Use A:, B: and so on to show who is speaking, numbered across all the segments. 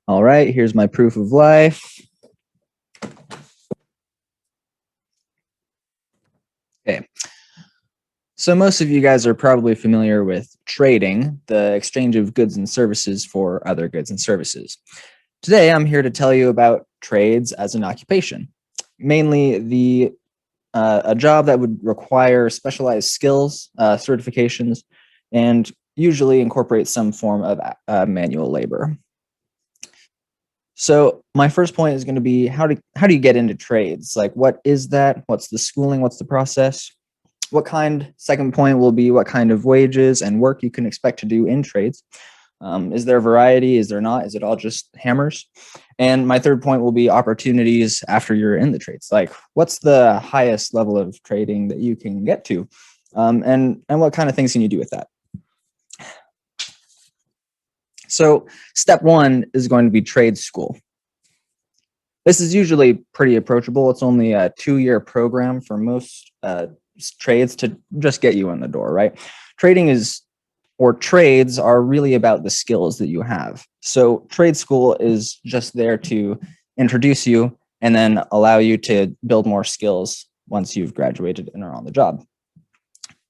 A: All right, here's my proof of life. Okay. So most of you guys are probably familiar with trading, the exchange of goods and services for other goods and services. Today, I'm here to tell you about trades as an occupation, mainly a job that would require specialized skills, certifications, and usually incorporate some form of manual labor. So my first point is going to be how do you get into trades? Like, what is that? What's the schooling? What's the process? What kind? Second point will be what kind of wages and work you can expect to do in trades. Is there a variety? Is there not? Is it all just hammers? And my third point will be opportunities after you're in the trades. Like, what's the highest level of trading that you can get to? And what kind of things can you do with that? So step one is going to be trade school. This is usually pretty approachable. It's only a 2-year program for most trades to just get you in the door, right? Trades are really about the skills that you have. So trade school is just there to introduce you and then allow you to build more skills once you've graduated and are on the job.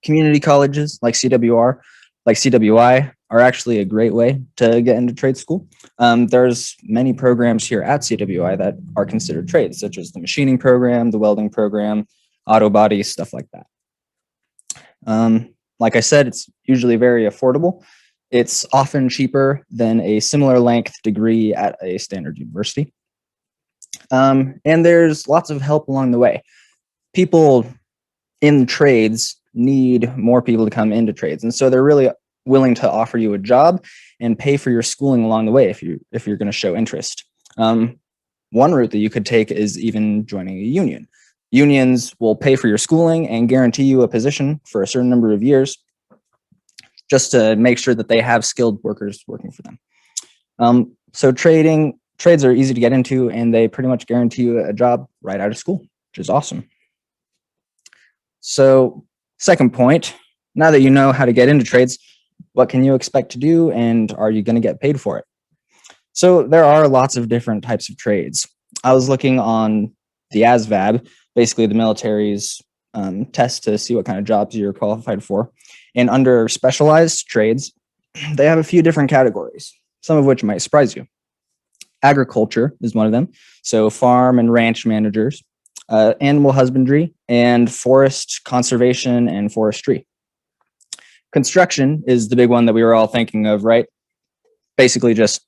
A: Community colleges like CWR, like CWI are actually a great way to get into trade school. There's many programs here at CWI that are considered trades, such as the machining program, the welding program, auto body, stuff like that. Like I said, it's usually very affordable. It's often cheaper than a similar length degree at a standard university. And there's lots of help along the way. People in trades need more people to come into trades. And so they're really willing to offer you a job and pay for your schooling along the way if you're going to show interest. One route that you could take is even joining a union. Unions will pay for your schooling and guarantee you a position for a certain number of years just to make sure that they have skilled workers working for them. So trades are easy to get into, and they pretty much guarantee you a job right out of school, which is awesome. So second point, now that you know how to get into trades, what can you expect to do, and are you going to get paid for it? So there are lots of different types of trades. I was looking on the ASVAB, basically the military's test to see what kind of jobs you're qualified for. And under specialized trades, they have a few different categories, some of which might surprise you. Agriculture is one of them. So farm and ranch managers, animal husbandry, and forest conservation and forestry. Construction is the big one that we were all thinking of, right? Basically just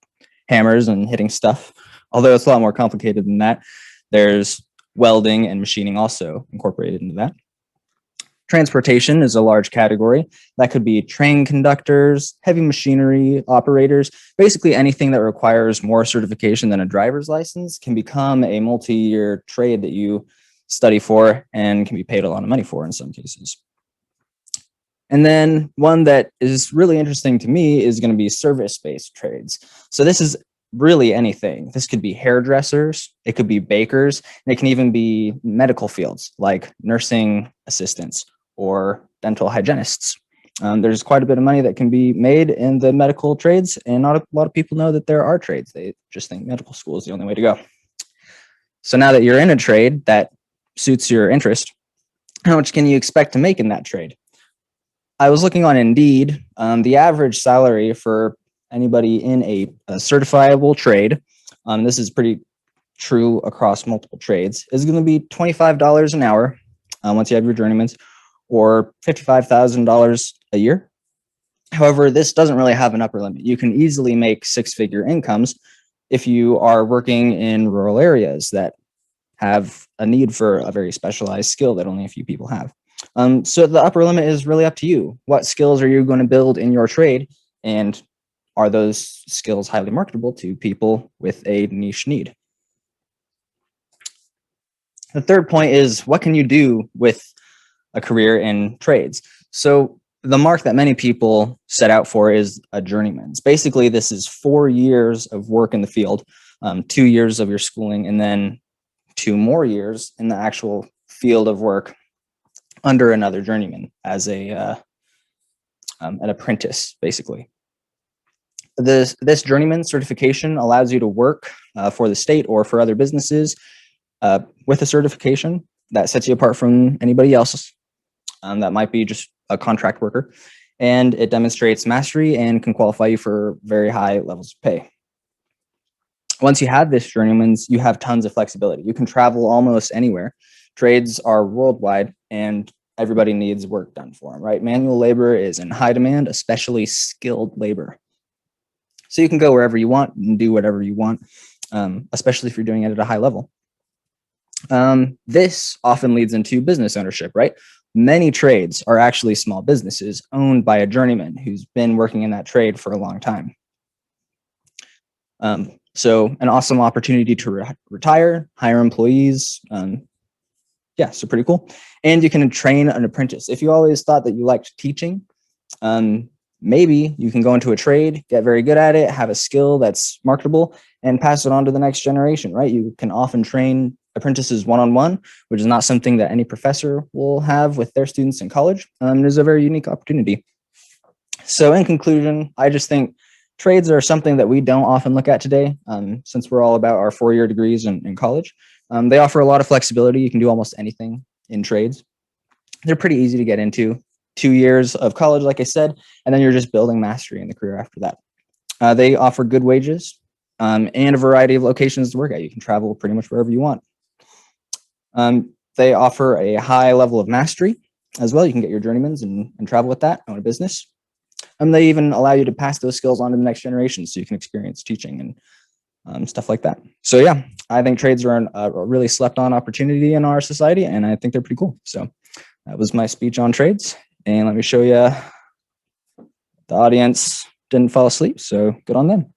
A: hammers and hitting stuff, although it's a lot more complicated than that. There's welding and machining also incorporated into that. Transportation is a large category. That could be train conductors, heavy machinery operators. Basically anything that requires more certification than a driver's license can become a multi-year trade that you study for and can be paid a lot of money for in some cases. And then one that is really interesting to me is going to be service-based trades. So this is really anything. This could be hairdressers, it could be bakers, and it can even be medical fields like nursing assistants or dental hygienists. There's quite a bit of money that can be made in the medical trades, and not a lot of people know that there are trades. They just think medical school is the only way to go. So now that you're in a trade that suits your interest, how much can you expect to make in that trade? I was looking on Indeed. The average salary for anybody in a certifiable trade, this is pretty true across multiple trades, is going to be $25 an hour once you have your journeyman's, or $55,000 a year. However, this doesn't really have an upper limit. You can easily make six-figure incomes if you are working in rural areas that have a need for a very specialized skill that only a few people have. So the upper limit is really up to you. What skills are you going to build in your trade, and are those skills highly marketable to people with a niche need? The third point is, what can you do with a career in trades? So the mark that many people set out for is a journeyman's. Basically, this is 4 years of work in the field, 2 years of your schooling, and then 2 more years in the actual field of work under another journeyman as an apprentice, basically. This journeyman certification allows you to work for the state or for other businesses with a certification that sets you apart from anybody else that might be just a contract worker. And it demonstrates mastery and can qualify you for very high levels of pay. Once you have this journeyman's, you have tons of flexibility. You can travel almost anywhere. Trades are worldwide and everybody needs work done for them, right? Manual labor is in high demand, especially skilled labor. So you can go wherever you want and do whatever you want, especially if you're doing it at a high level. This often leads into business ownership, right? Many trades are actually small businesses owned by a journeyman who's been working in that trade for a long time. So an awesome opportunity to retire, hire employees. Yeah, so pretty cool. And you can train an apprentice. If you always thought that you liked teaching, maybe you can go into a trade, get very good at it, have a skill that's marketable, and pass it on to the next generation, right? You can often train apprentices one-on-one, which is not something that any professor will have with their students in college. It is a very unique opportunity. So in conclusion, I just think trades are something that we don't often look at today, since we're all about our 4-year degrees in college. They offer a lot of flexibility. You can do almost anything in trades. They're pretty easy to get into. 2 years of college, like I said, and then you're just building mastery in the career after that. They offer good wages and a variety of locations to work at. You can travel pretty much wherever you want. They offer a high level of mastery as well. You can get your journeymans and travel with that, own a business. And they even allow you to pass those skills on to the next generation so you can experience teaching and stuff like that. So yeah, I think trades are a really slept on opportunity in our society, and I think they're pretty cool. So that was my speech on trades. And let me show you, the audience didn't fall asleep, so good on them.